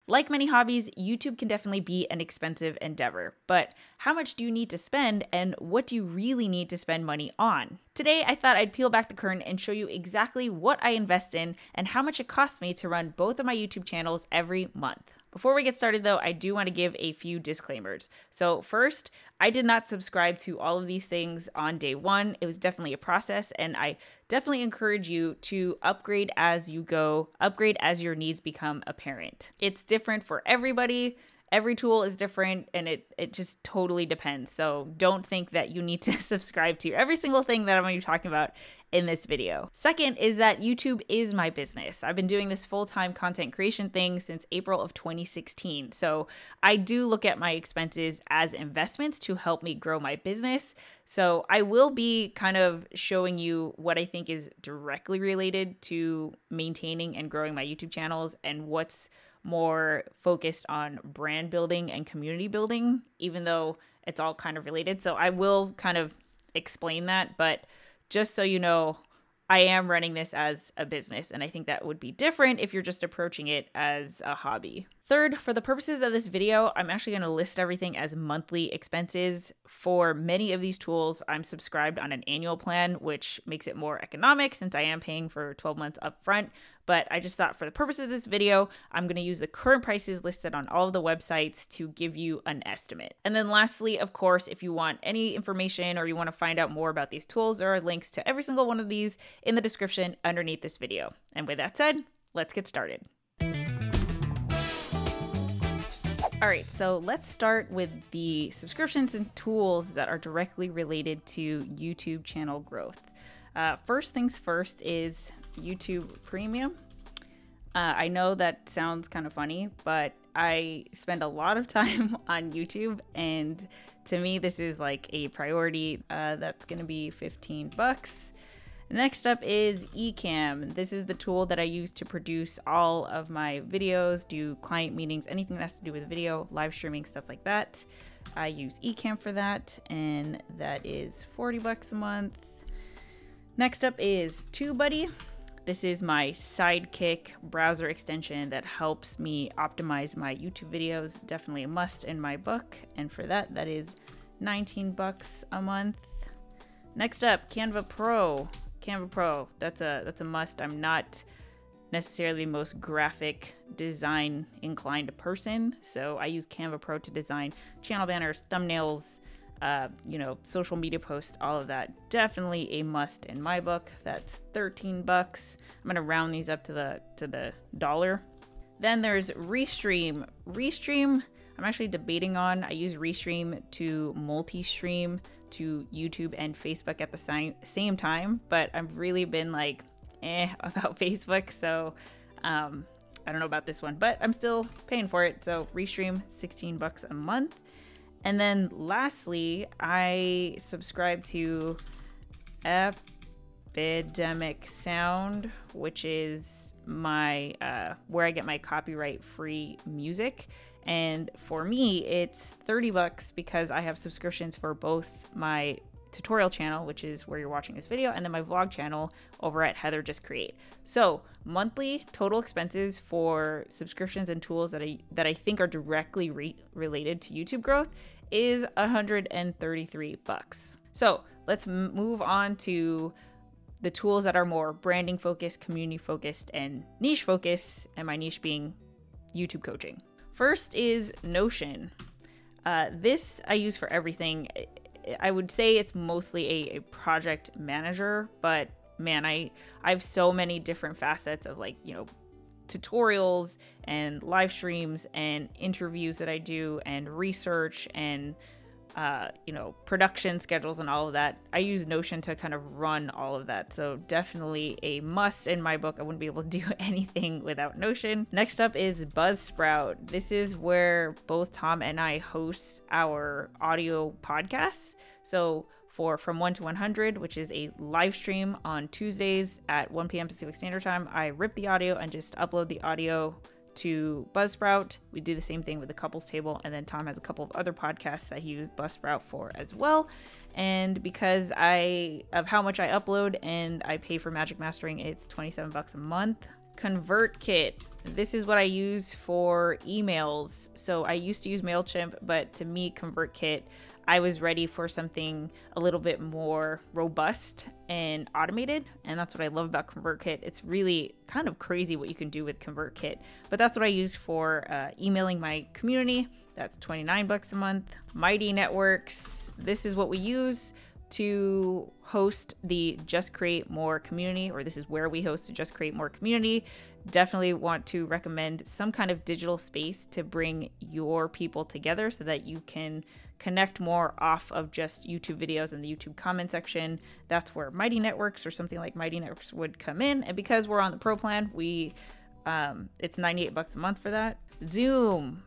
Like many hobbies, YouTube can definitely be an expensive endeavor, but how much do you need to spend and what do you really need to spend money on? Today, I thought I'd peel back the curtain and show you exactly what I invest in and how much it costs me to run both of my YouTube channels every month. Before we get started though, I do want to give a few disclaimers. So first, I did not subscribe to all of these things on day one. It was definitely a process, and I definitely encourage you to upgrade as you go, upgrade as your needs become apparent. It's different for everybody. Every tool is different, and it just totally depends. So don't think that you need to subscribe to every single thing that I'm going to be talking about in this video. Second is that YouTube is my business. I've been doing this full-time content creation thing since April of 2016. So I do look at my expenses as investments to help me grow my business. So I will be kind of showing you what I think is directly related to maintaining and growing my YouTube channels and what's more focused on brand building and community building, even though it's all kind of related. So I will kind of explain that, but just so you know, I am running this as a business, and I think that would be different if you're just approaching it as a hobby. Third, for the purposes of this video, I'm actually going to list everything as monthly expenses. For many of these tools, I'm subscribed on an annual plan, which makes it more economic since I am paying for 12 months upfront. But I just thought for the purpose of this video, I'm going to use the current prices listed on all of the websites to give you an estimate. And then lastly, of course, if you want any information or you want to find out more about these tools, there are links to every single one of these in the description underneath this video. And with that said, let's get started. All right, so let's start with the subscriptions and tools that are directly related to YouTube channel growth. First things first is YouTube Premium. I know that sounds kind of funny, but I spend a lot of time on YouTube, and to me, this is like a priority. That's gonna be $15. Next up is Ecamm. This is the tool that I use to produce all of my videos, do client meetings, anything that has to do with video, live streaming, stuff like that. I use Ecamm for that, and that is $40 a month. Next up is TubeBuddy. This is my sidekick browser extension that helps me optimize my YouTube videos. Definitely a must in my book, and for that, that is $19 a month. Next up, Canva Pro. Canva Pro, that's a must. I'm not necessarily the most graphic design inclined person, so I use Canva Pro to design channel banners, thumbnails, social media posts, all of that. Definitely a must in my book. That's $13. I'm gonna round these up to the dollar. Then there's Restream. Restream, I'm actually debating on. I use Restream to multi-stream to YouTube and Facebook at the same time, but I've really been like about Facebook, so I don't know about this one, but I'm still paying for it. So Restream, $16 a month. And then lastly, I subscribe to Epidemic Sound, which is my where I get my copyright free music. And for me, it's $30 because I have subscriptions for both my tutorial channel, which is where you're watching this video, and then my vlog channel over at HeatherJustCreate. So monthly total expenses for subscriptions and tools that I think are directly related to YouTube growth is $133. So let's move on to the tools that are more branding focused, community focused, and niche focused, and my niche being YouTube coaching. First is Notion. This I use for everything. I would say it's mostly a project manager, but man, I have so many different facets of tutorials and live streams and interviews that I do and research and production schedules and all of that. I use Notion to kind of run all of that. So definitely a must in my book. I wouldn't be able to do anything without Notion. Next up is Buzzsprout. This is where both Tom and I host our audio podcasts. So for From 1 to 100, which is a live stream on Tuesdays at 1 p.m. Pacific Standard Time, I rip the audio and just upload the audio to Buzzsprout. We do the same thing with the couples table, and then Tom has a couple of other podcasts that he used Buzzsprout for as well. And because of how much I upload and I pay for Magic Mastering, it's $27 a month. ConvertKit. This is what I use for emails. So I used to use MailChimp, but to me, ConvertKit, I was ready for something a little bit more robust and automated. And that's what I love about ConvertKit. It's really kind of crazy what you can do with ConvertKit, but that's what I use for emailing my community. That's $29 a month. Mighty Networks. This is what we use to host the Just Create More community, or this is where we host the Just Create More community. Definitely want to recommend some kind of digital space to bring your people together so that you can connect more off of just YouTube videos and the YouTube comment section. That's where Mighty Networks or something like Mighty Networks would come in. And because we're on the pro plan, it's $98 a month for that. Zoom.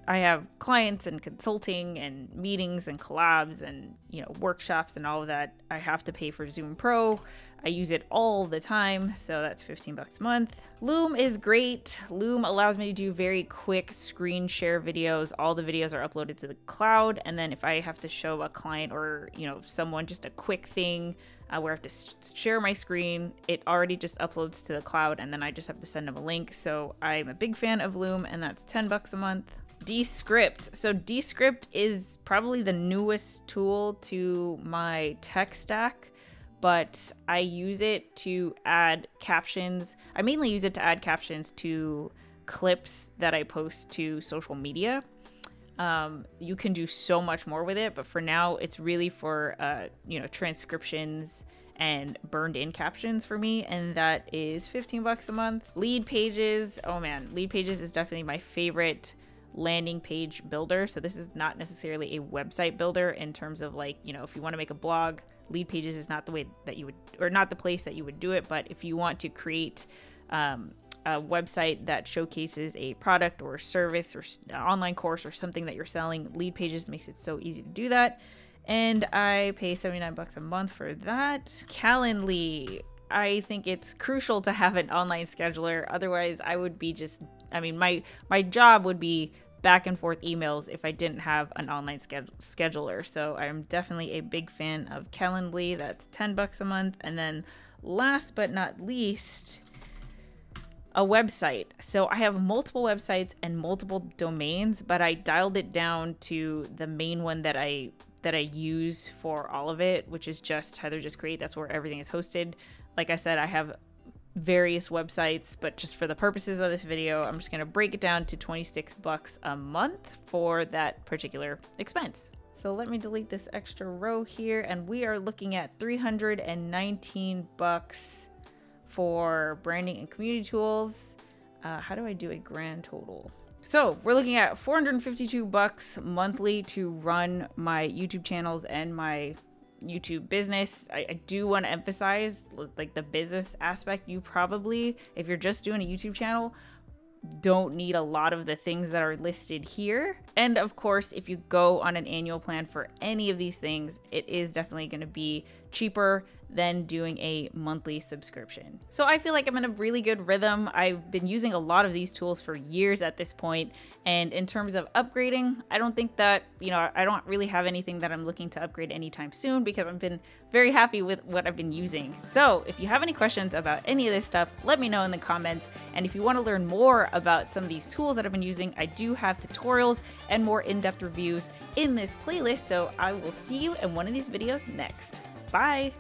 I have clients and consulting and meetings and collabs and, workshops and all of that. I have to pay for Zoom Pro. I use it all the time, so that's $15 a month. Loom is great. Loom allows me to do very quick screen share videos. All the videos are uploaded to the cloud, and then if I have to show a client or, someone just a quick thing where I have to share my screen, it already just uploads to the cloud, and then I just have to send them a link. So I'm a big fan of Loom, and that's $10 a month. Descript. So Descript is probably the newest tool to my tech stack, but I use it to add captions. I mainly use it to add captions to clips that I post to social media. You can do so much more with it, but for now it's really for transcriptions and burned in captions for me, and that is $15 a month. Lead Pages. Oh man, Lead Pages is definitely my favorite landing page builder. So this is not necessarily a website builder in terms of if you want to make a blog, Lead Pages is not the way that you would, or not the place that you would do it. But if you want to create a website that showcases a product or service or an online course or something that you're selling, Lead Pages makes it so easy to do that. And I pay $79 a month for that. Calendly. I think it's crucial to have an online scheduler. Otherwise, I would be my job would be back and forth emails if I didn't have an online scheduler. So I'm definitely a big fan of Calendly. That's $10 a month. And then last but not least, a website. So I have multiple websites and multiple domains, but I dialed it down to the main one that I use for all of it, which is just HeatherJustCreate. That's where everything is hosted. Like I said, I have various websites, but just for the purposes of this video, I'm just going to break it down to $26 a month for that particular expense. So let me delete this extra row here, and we are looking at $319 for branding and community tools. How do I do a grand total? So we're looking at $452 monthly to run my YouTube channels and my YouTube business. I do want to emphasize the business aspect. You probably, if you're just doing a YouTube channel, don't need a lot of the things that are listed here. And of course, if you go on an annual plan for any of these things, it is definitely going to be cheaper than doing a monthly subscription. So I feel like I'm in a really good rhythm. I've been using a lot of these tools for years at this point. And in terms of upgrading, I don't think that, I don't really have anything that I'm looking to upgrade anytime soon because I've been very happy with what I've been using. So if you have any questions about any of this stuff, let me know in the comments. And if you want to learn more about some of these tools that I've been using, I do have tutorials and more in-depth reviews in this playlist. So I will see you in one of these videos next. Bye.